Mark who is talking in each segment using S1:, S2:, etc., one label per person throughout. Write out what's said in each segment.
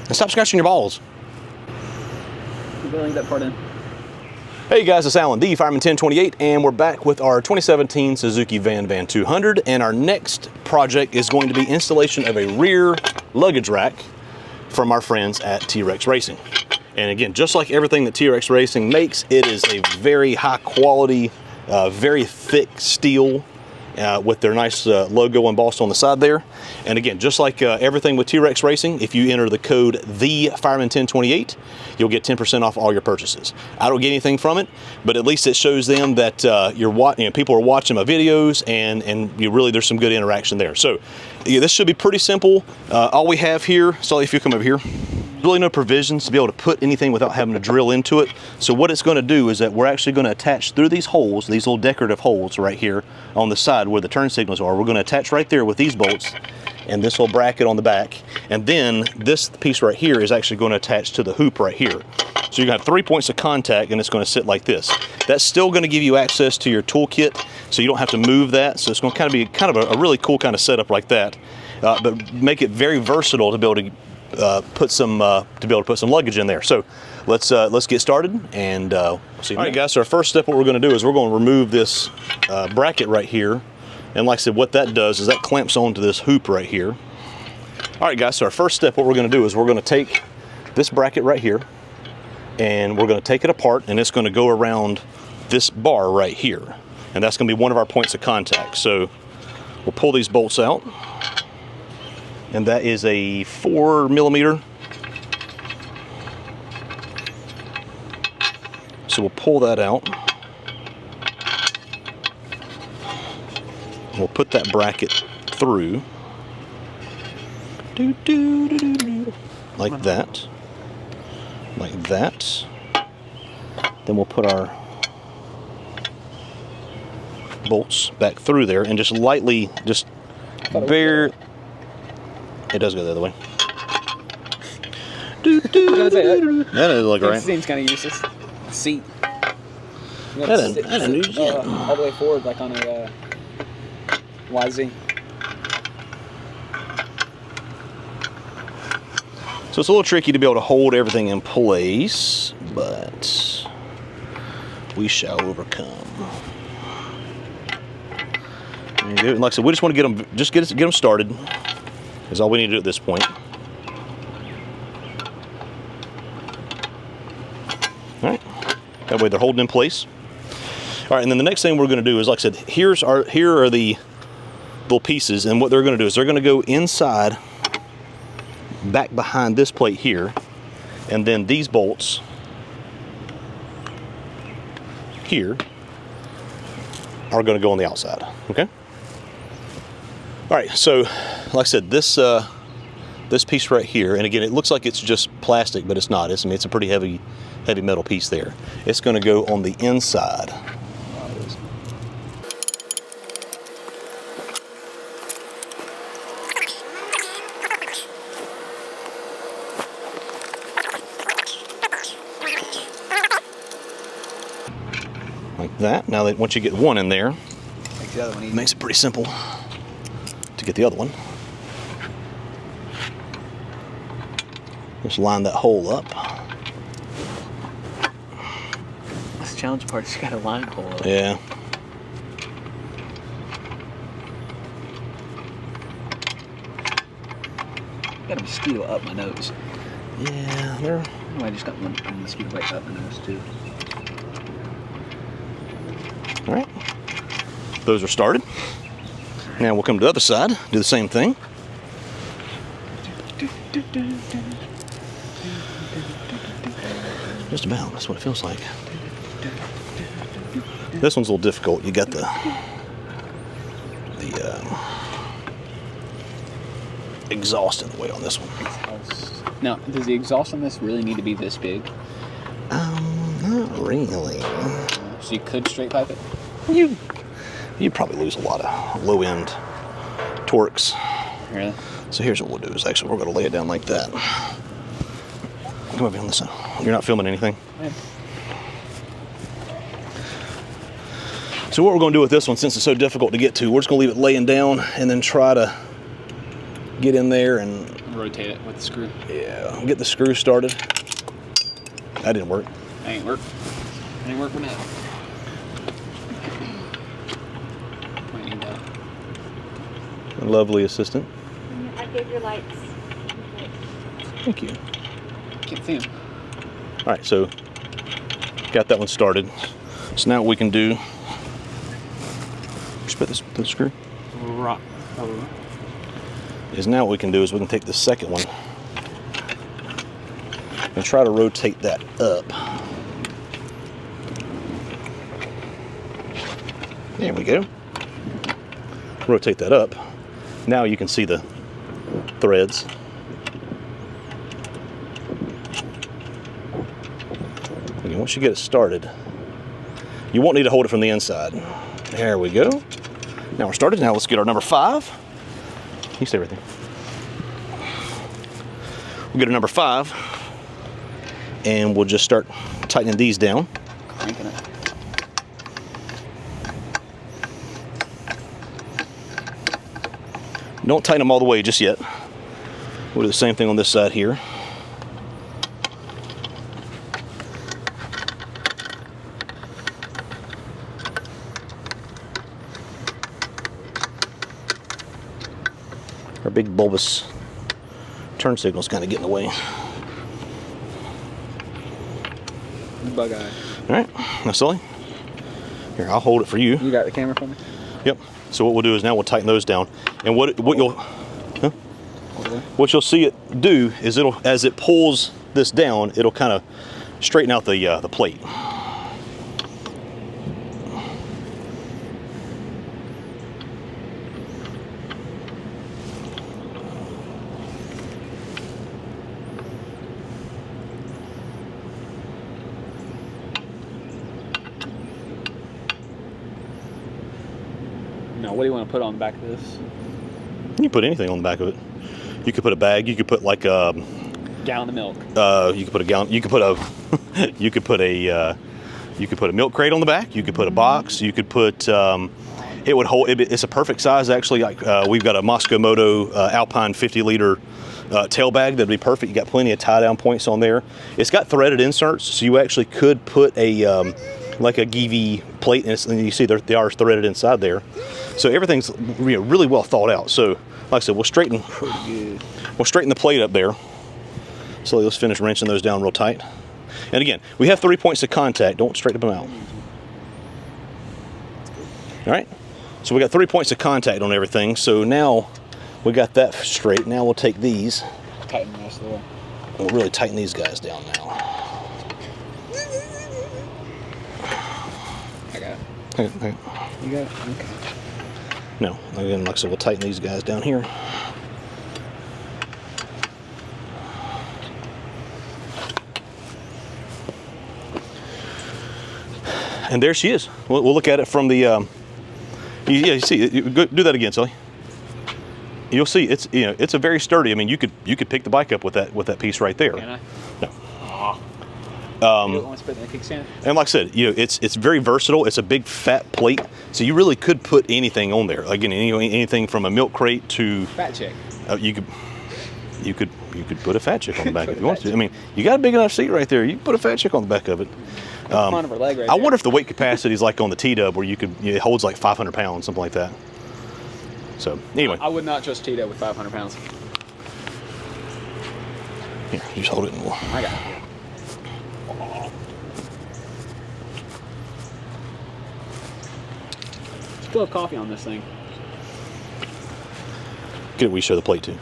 S1: And stop scratching your balls.
S2: You better leave that part in.
S1: Hey guys, it's Alan, the Fireman 1028, and we're back with our 2017 Suzuki VanVan 200, and our next project is going to be installation of a rear luggage rack from our friends at T-Rex Racing. And again, just like everything that T-Rex Racing makes, it is a very high quality, very thick steel with their nice logo embossed on the side there. And again, just like everything with T-Rex Racing, if you enter the code THEFIREMAN1028, you'll get 10% off all your purchases. I don't get anything from it, but at least it shows them that people are watching my videos, and really there's some good interaction there. So yeah, this should be pretty simple. All we have here, Sully, if you come over here, really no provisions to be able to put anything without having to drill into it. So what it's going to do is that we're actually going to attach through these holes, these little decorative holes right here on the side where the turn signals are. We're going to attach right there with these bolts and this little bracket on the back. And then this piece right here is actually going to attach to the hoop right here. So you're going to have 3 points of contact, and it's going to sit like this. That's still going to give you access to your toolkit, so you don't have to move that. So it's going to be kind of a really cool kind of setup like that, but make it very versatile to be able to put some luggage in there. So let's get started and see. All right, guys. So our first step, what we're going to do is we're going to remove this bracket right here, and like I said, what that does is that clamps onto this hoop right here. All right, guys. So our first step, what we're going to do is we're going to take this bracket right here, and we're going to take it apart, and it's going to go around this bar right here, and that's going to be one of our points of contact. So we'll pull these bolts out. And that is a 4mm. So we'll pull that out. We'll put that bracket through. Like that. Like that. Then we'll put our bolts back through there and just lightly, just bare. It does go the other way. That doesn't look right.
S2: It seems kind of useless. Seat.
S1: That doesn't use it.
S2: All the way forward, like on a YZ.
S1: So it's a little tricky to be able to hold everything in place, but we shall overcome. And like I said, we just want to get them started. Is all we need to do at this point. All right, that way they're holding in place. All right, and then the next thing we're going to do is, like I said, here are the little pieces, and what they're going to do is they're going to go inside, back behind this plate here, and then these bolts here are going to go on the outside. Okay. All right, so like I said, this piece right here, and again, it looks like it's just plastic, but it's not. I mean, it's a pretty heavy metal piece there. It's going to go on the inside. Like that. Now that once you get one in there, it makes it pretty simple to get the other one. Just line that hole up.
S2: That's the challenge part, you got to line hole up.
S1: Yeah.
S2: Got a mosquito up my nose.
S1: Yeah,
S2: I just got one mosquito right up my nose too.
S1: All right. Those are started. Now we'll come to the other side, do the same thing. Just about, that's what it feels like. This one's a little difficult. You got the exhaust in the way on this one.
S2: Now, does the exhaust on this really need to be this big?
S1: Not really.
S2: So you could straight pipe it?
S1: You'd probably lose a lot of low-end torques.
S2: Really?
S1: So here's what we'll do is actually we're going to lay it down like that. Come over on this side. You're not filming anything?
S2: Yeah.
S1: So what we're going to do with this one, since it's so difficult to get to, we're just going to leave it laying down and then try to get in there and
S2: Rotate it with the screw.
S1: Yeah, get the screw started. That didn't work.
S2: That ain't work. That ain't working now. Might need that.
S1: A lovely assistant.
S3: I gave your lights.
S1: Thank you.
S2: Can't see him.
S1: All right, so got that one started. So now what we can do, just put the screw.
S2: Rock.
S1: Is now what we can do is we can take the second one and try to rotate that up. There we go. Rotate that up. Now you can see the threads. Again, once you get it started, you won't need to hold it from the inside. There we go. Now we're started. Now let's get our number 5. You say everything. We'll get a number 5, and we'll just start tightening these down.
S2: Cranking it.
S1: Don't tighten them all the way just yet. We'll do the same thing on this side here. Our big bulbous turn signal's kind of getting in the way.
S2: Bug eye.
S1: All right, now Sully, here, I'll hold it for you.
S2: You got the camera for me?
S1: Yep. So what we'll do is now we'll tighten those down, and what you'll see it do is it'll, as it pulls this down, it'll kind of straighten out the plate.
S2: Now, what do you want to put on the back of this?
S1: You can put anything on the back of it. You could put a bag. You could put like a
S2: gallon of milk.
S1: You could put a gallon. You could put a. you could put a. You could put a milk crate on the back. You could put a box. You could put. It would hold. It's a perfect size actually. Like we've got a Moscow Moto Alpine 50-liter tail bag that'd be perfect. You got plenty of tie down points on there. It's got threaded inserts, so you actually could put a like a Givi plate, and you see they are threaded inside there. So everything's really well thought out. So like I said, we'll straighten the plate up there. So let's finish wrenching those down real tight. And again, we have 3 points of contact. Don't straighten them out. All right. So we got 3 points of contact on everything. So now we got that straight. Now we'll take these.
S2: Tighten the rest of the way.
S1: We'll really tighten these guys down now.
S2: I got it.
S1: Okay.
S2: You got it? Okay.
S1: No, again, like I said, we'll tighten these guys down here. And there she is. We'll look at it from the. Yeah, you see. Do that again, Sully. You'll see it's it's a very sturdy. I mean, you could pick the bike up with that piece right there.
S2: Can I?
S1: No.
S2: You want to put in the kickstand?
S1: And like I said, it's very versatile. It's a big fat plate, so you really could put anything on there. Again, anything from a milk crate to
S2: Fat chick.
S1: You could put a fat chick on the back if you want to. I mean, you got a big enough seat right there. You can put a fat chick on the back of it.
S2: Front of her leg right
S1: I
S2: there.
S1: wonder if the weight capacity is like on the T-Dub, where it holds like 500 pounds, something like that. So anyway,
S2: I would not trust Tito with 500 pounds.
S1: here, you just hold it. And
S2: I got it. Still have coffee on this thing.
S1: Good, we show the plate too.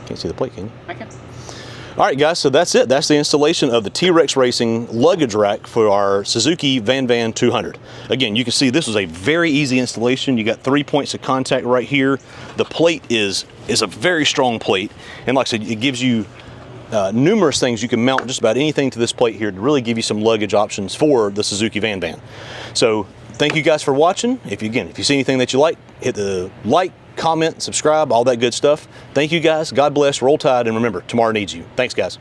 S1: Can't see the plate, can you?
S2: I can.
S1: All right, guys, so that's it. That's the installation of the T-Rex Racing luggage rack for our Suzuki VanVan 200. Again, you can see this was a very easy installation. You got 3 points of contact right here. The plate is a very strong plate. And like I said, it gives you numerous things. You can mount just about anything to this plate here to really give you some luggage options for the Suzuki VanVan. So thank you guys for watching. If you see anything that you like, hit the like, comment, subscribe, all that good stuff. Thank you guys. God bless. Roll Tide. And remember, tomorrow needs you. Thanks, guys.